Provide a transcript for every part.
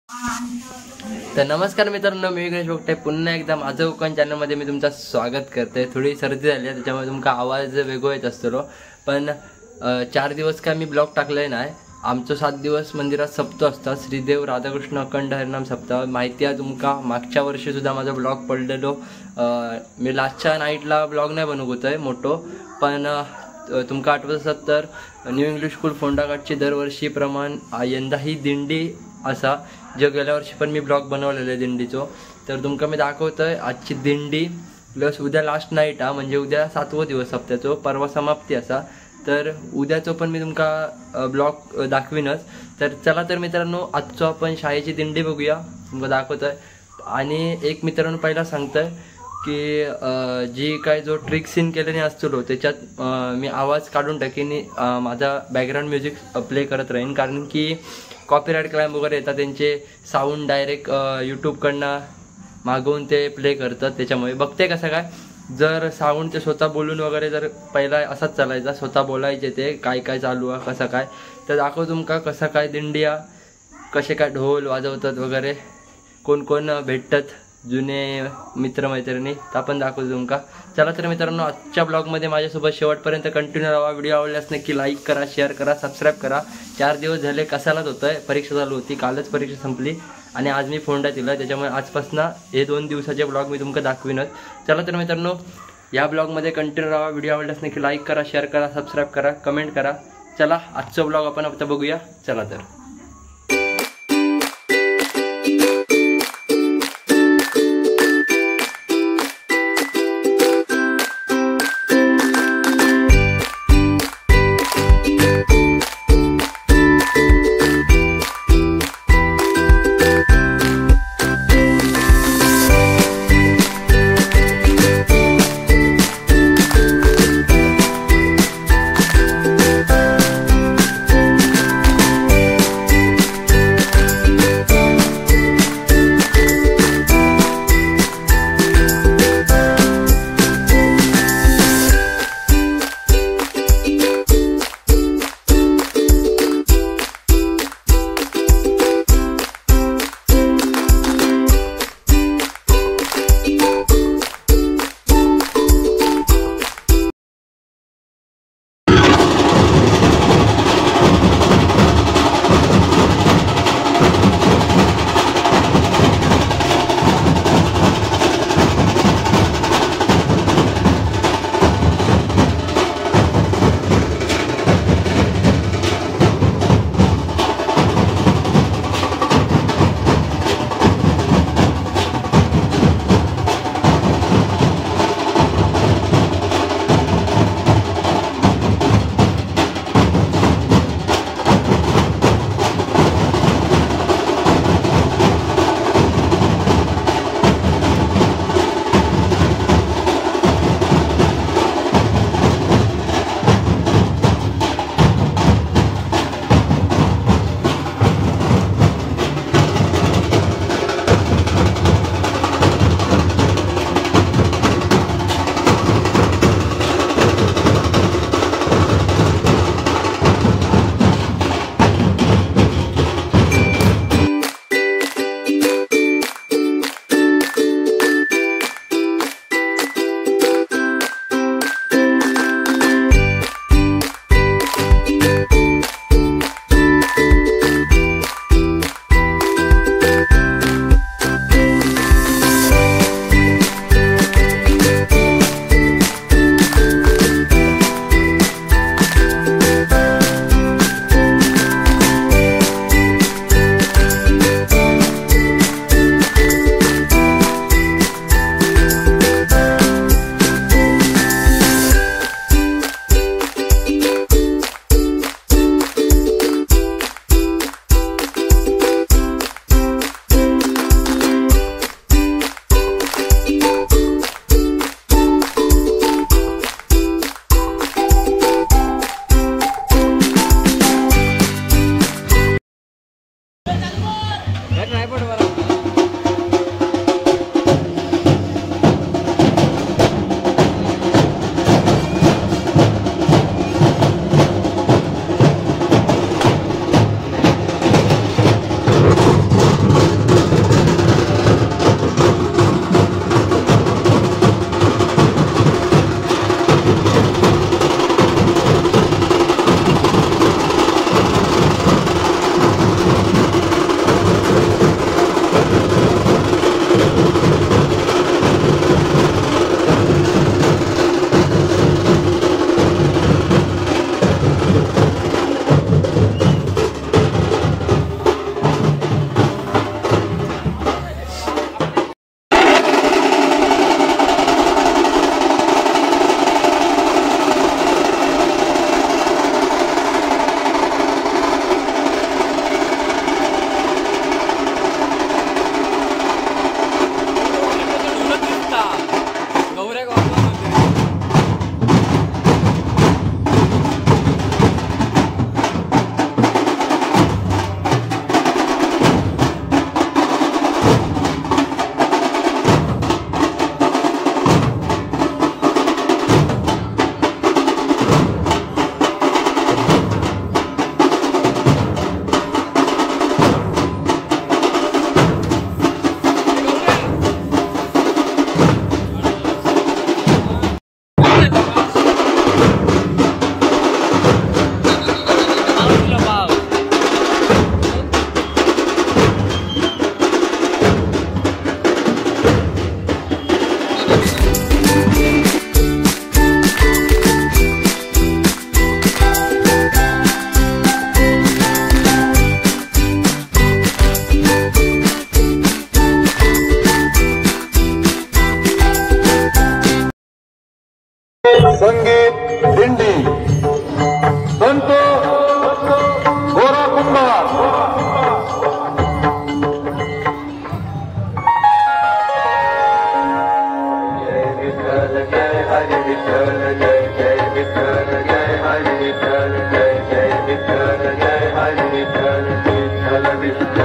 तर नमस्कार मित्रांनो, मी विघ्नेश बोगटे पुन्हा एकदा माझं कोकण चॅनलमध्ये मी तुमचं स्वागत करते. थोडी सर्दी झाली आहे त्याच्यामुळे तुमका आवाज वेगळा येत असतो, पण 4 दिवस काय मी ब्लॉग टाकले नाही. आमचं 7 दिवस मंदिरात सप्ताह असतात, श्रीदेव राधाकृष्ण अखंड हरिनाम सप्ताह. माहिती आहे तुमका, मागच्या वर्षी सुद्धा माझा ब्लॉग पडलेलो. मी लास्टच्या नाईटला ब्लॉग नाही बनवत होतोय मोठो, पण तुमका आठवत असत तर न्यू इंग्लिश स्कूल फोंडाघाटची दरवर्षीप्रमाण यंदाही दिंडी असा, जे गेल्या वर्षी पण मी ब्लॉग बनवलेला आहे दिंडीचो. तर तुमका मी दाखवतोय आजची दिंडी प्लस उद्या लास्ट नाईट हा, म्हणजे उद्या 7वं दिवस सप्त्याचो, परवा समाप्ती असा. तर उद्याचो पण मी तुमका ब्लॉग दाखवीनच. तर चला तर मित्रांनो, आजचो आपण शाळेची दिंडी बघूया, तुमका दाखवतोय. आणि एक मित्रांनो पहिला सांगतोय की जी काय जो ट्रिक सीन केल्याने असतो त्याच्यात मी आवाज काढून टाकीन, माझा बॅकग्राऊंड म्युझिक प्ले करत राहीन, कारण की कॉपीराईट क्लाइम वगैरे येतात, त्यांचे साऊंड डायरेक्ट यूट्यूबकडनं मागवून ते प्ले करतात. त्याच्यामुळे बघते कसं काय, जर साऊंड ते स्वतः बोलून वगैरे जर पहिला असाच चालायचा, स्वतः बोलायचे ते काय काय चालू आहे कसं काय, तर दाखव तुमका कसं काय दिंडिया, कसे काय ढोल वाजवतात वगैरे, कोण कोण भेटतात जुने मित्रमैत्रिणी, तर आपण दाखवतो तुमका. चला तर मित्रांनो, आजच्या ब्लॉगमध्ये माझ्यासोबत शेवटपर्यंत कंटिन्यू राहा. व्हिडिओ आवडल्यास नक्की लाईक करा, शेअर करा, सबस्क्राईब करा. 4 दिवस झाले कसालाच होतोय, परीक्षा चालू होती, कालच परीक्षा संपली आणि आज मी फोंडा दिला, त्याच्यामुळे आजपासून हे 2 दिवसाचे ब्लॉग मी तुमका दाखवीनच. चला तर मित्रांनो, या ब्लॉगमध्ये कंटिन्यू राहा. व्हिडिओ आवडल्यास नक्की लाईक करा, शेअर करा, सबस्क्राईब करा, कमेंट करा. चला आजचा ब्लॉग आपण आता बघूया. चला तर.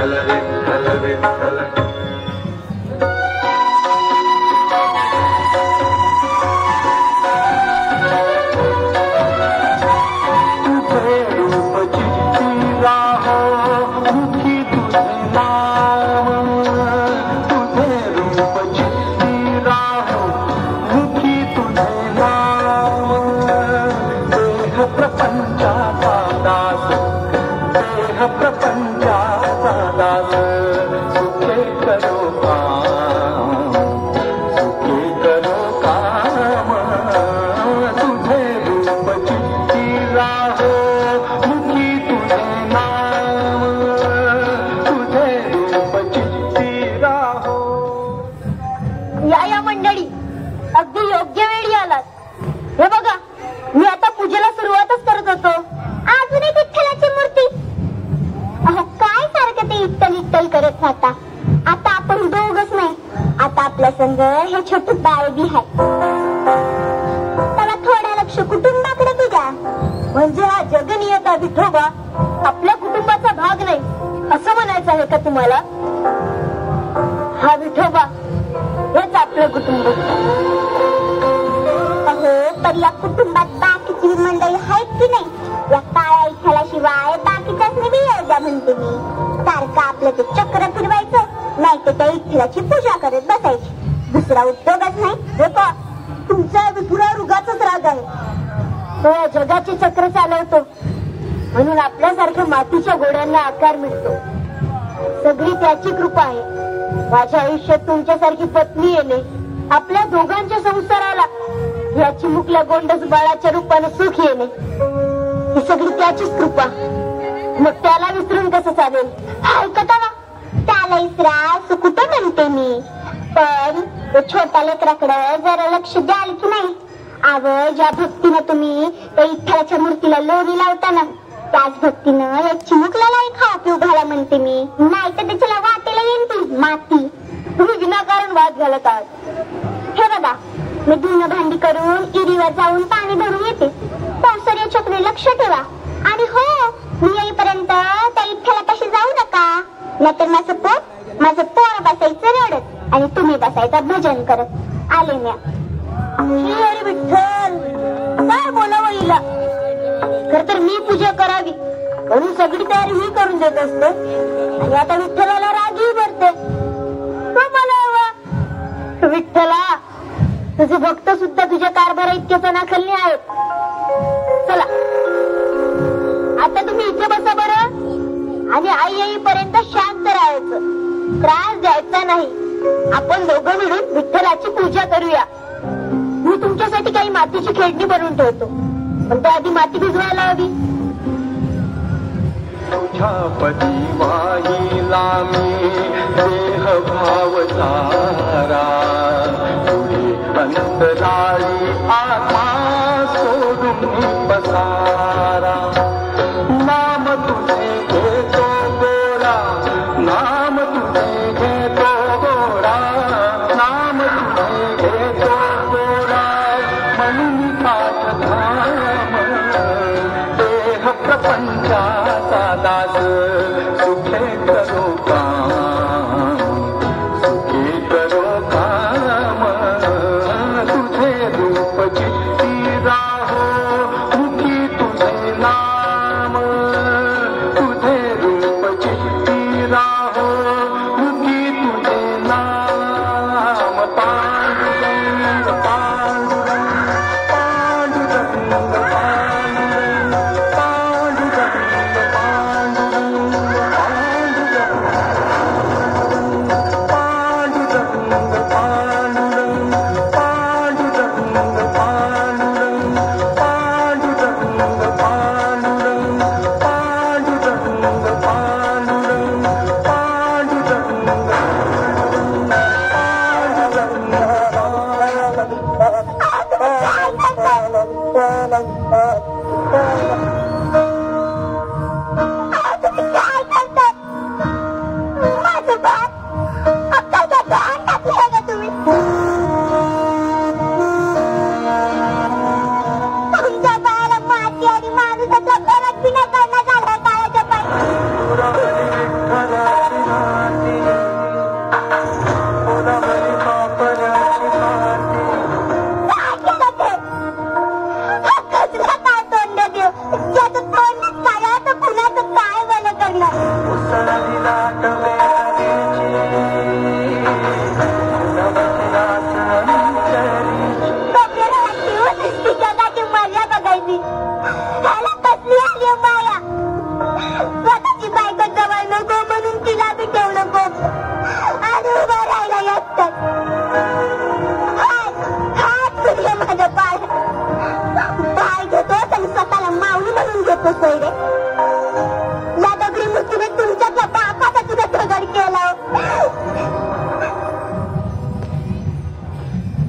विठ्ठल विठ्ठल विठ्ठल हे छोट बाळ बी आहे त्याला थोडा लक्ष कुटुंबाकडे तुझ्या म्हणजे हा जगनियता विठोबा आपल्या कुटुंबाचा भाग नाही असं म्हणायचं आहे का तुम्हाला? हा विठोबा हेच आपलं कुटुंब. अहो पण या कुटुंबात बाकीची मंडळी आहेत की नाही? या काळ्या इथल्याशिवाय बाकीच्याच नाही द्या म्हणते मी. सारखं आपलं ते चक्र फिरवायचं नाही तर त्या इथल्याची पूजा करत बसायची. दुसरा उद्योगच नाही. हे पहा तुमचा विठुरावर उगाचच राग आहे. तो या जगाचे चक्र चालवतो म्हणून आपल्यासारख्या मातीच्या गोड्यांना आकार मिळतो. सगळी त्याची कृपा आहे. माझ्या आयुष्यात तुमच्यासारखी पत्नी येणे आपल्या दोघांच्या संसाराला या चिमुकल्या गोंडस बाळाच्या रूपाने सुख येणे ही सगळी त्याचीच कृपा. मग त्याला विसरून कसं चालेल? ऐकता ना त्याला इसरा कुठं म्हणते मी. पण छोट्या लेकराकडे जरा लक्ष द्याल की नाही? आव ज्या भक्तीनं तुम्ही त्या इथल्याच्या मूर्तीला लोणी लावताना त्याच भक्तीनं या चिमुकल्यालाही खा पिऊ घाला म्हणते मी. नाही तर त्याच्याला वाटेला येईन ती माती. तुम्ही विनाकारण वाद घालत आहात. हे बघा मी धुणं भांडी करून इरीवर जाऊन पाणी भरून येते. पावसाळ्या चक्री लक्ष ठेवा. आणि हो मी येईपर्यंत त्या इथल्यापाशी जाऊ नका नाहीतर माझं पोर बसायचं रडत आणि तुम्ही बसायचा भजन करत. आले म्या. हरी विठ्ठल काय बोलावं हिला. खर तर मी पूजा करावी म्हणून सगळी तयारी मी करून देत असते आणि आता विठ्ठलाला रागही भरते. विठ्ठला तुझे भक्त सुद्धा तुझ्या कारभारा इतक्याचा नाखलनी आहेत. चला आता तुम्ही इथे बसा बरं आणि आई येईपर्यंत शांत राहायचं. त्रास द्यायचा नाही. आपण दोघं मिळून विठ्ठलाची पूजा करूया. मी तुमच्यासाठी काही मातीची खेळणी बनवून ठेवतो पण त्याआधी माती भिजवायला हवी. तुझ्या पती वाहिला मी देह भाव सारा तुझी अंतराळी आत्मा सोडून पसारा. नाम तुझे घेतो गोरा नाम तुझे घेतो गोरा नाम तुझे घेतो गोरा म्हणून पाठ धाम देह प्रपंचाचा दास सुखे करो काम सुखे करो काम तुझे रूप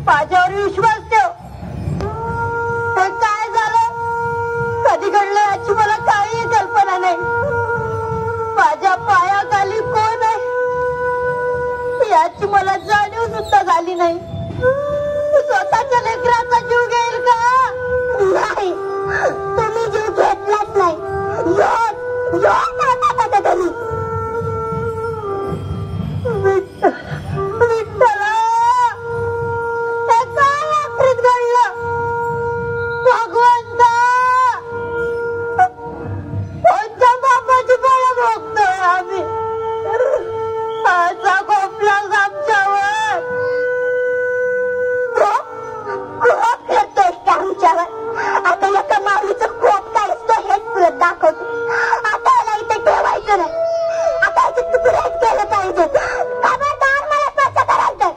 माझ्यावर विश्वास ठेव. हे काय झालं, कधी घडलं याची मला काही कल्पना नाही. माझ्या पायाखाली कोण आहे याची मला जाणीव सुद्धा झाली नाही. स्वतःच्या लेकराचा जीव घेईल का? नाही, तुम्ही जीव घेतलाच नाही. विठ्ठला, हे काय आखरीत घडलं? भगवंता, कोणत्या बाबाची बळ बघतोय आम्ही? असा कोपलाच आमच्यावर. कोप येतोय का आमच्यावर? आता एका माऊलीचं कोप काढतो हेच तुला दाखवतो. आता याला इथे ठेवायचं नाही. आता याचे तुकडेच केलं पाहिजे. खबरदार मला स्वच्छ करायचं.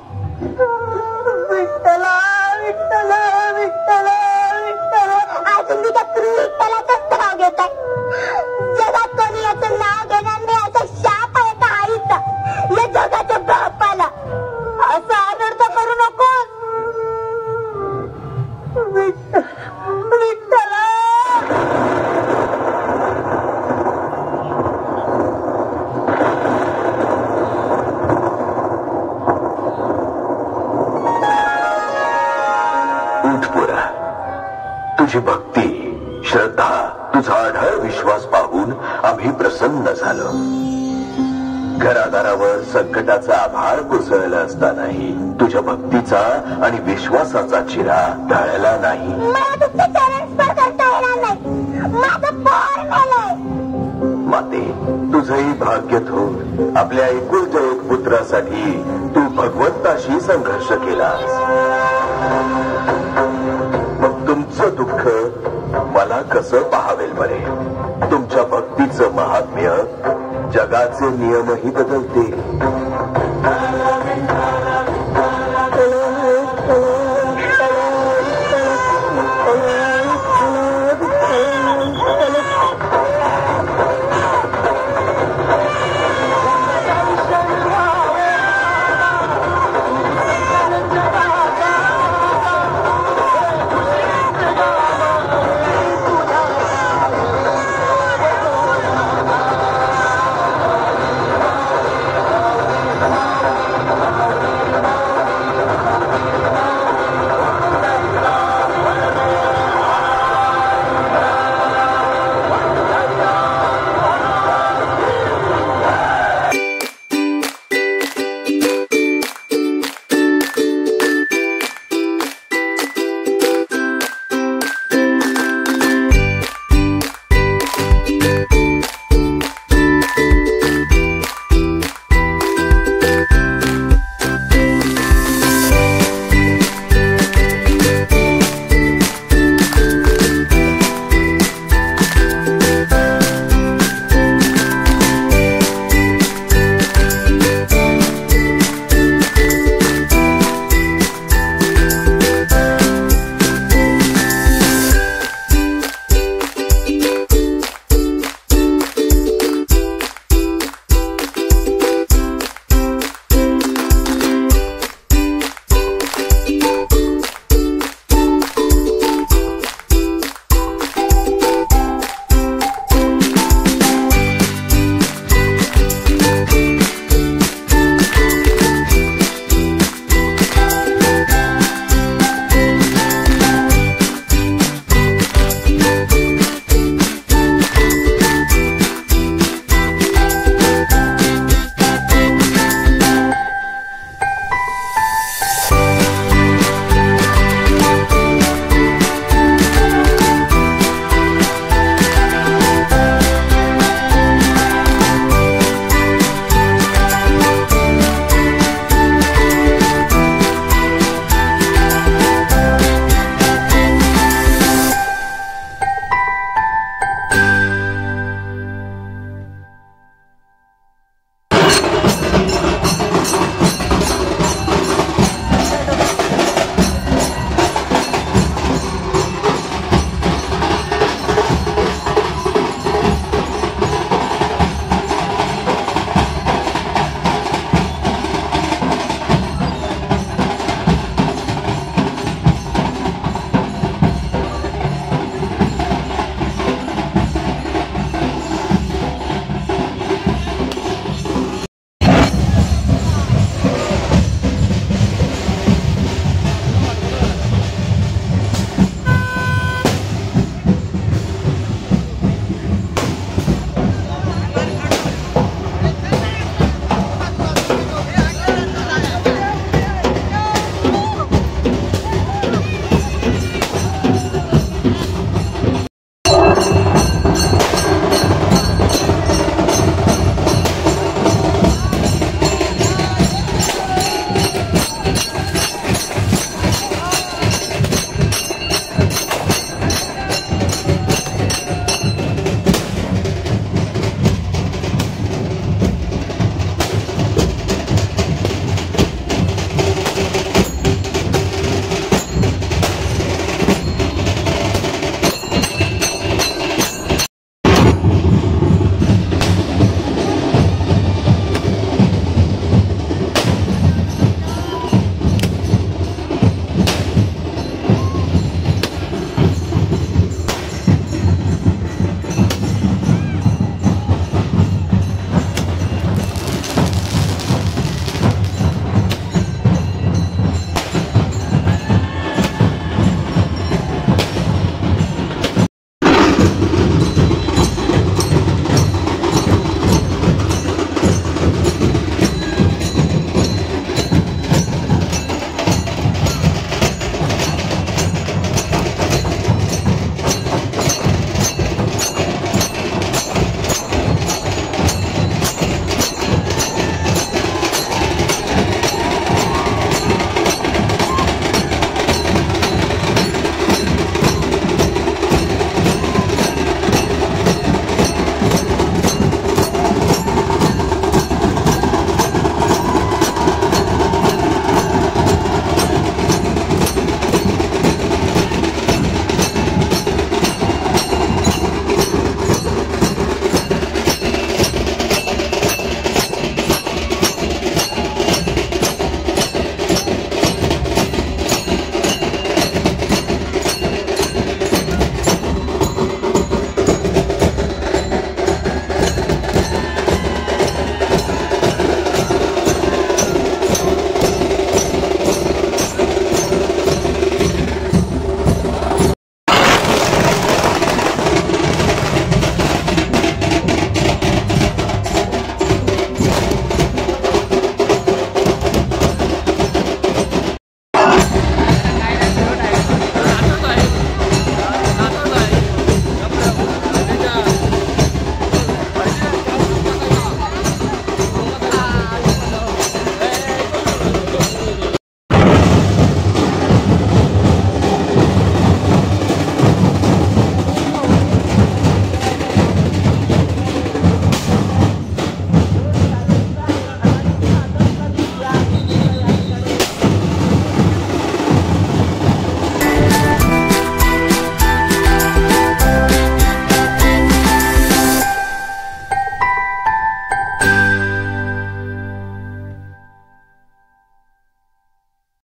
विठ्ठला, विठ्ठला, विठ्ठला, विठ्ठला. अजून मी त्या विठ्ठलाचंच नाव घेत आहे. जगात कोणी याचं नाव घेणार नाही असा शाप आहे का आईचा या जगाच्या बापाला? असा अनर्थ करू नको. विठ्ठला, उठ पोरा. तुझी भक्ती, श्रद्धा, तुझा आढळ विश्वास पाहून आम्ही प्रसन्न झालो. घरादारावर संकटाचा आभाळ कोसळला असतानाही तुझ्या भक्तीचा आणि विश्वासाचा चिरा ढळला नाही. मला तुमचे चरण स्पर्श करता येणार नाही. माझं पोर मेलंय. माते, तुझंही भाग्य थोर. आपल्या एकुलत्या एक पुत्रासाठी तू भगवंताशी संघर्ष केलास. मग तुमचं दुःख मला कसं पाहावेल बरे? तुमच्या भक्तीचं महात्म्य जगाचे नियमही बदलते.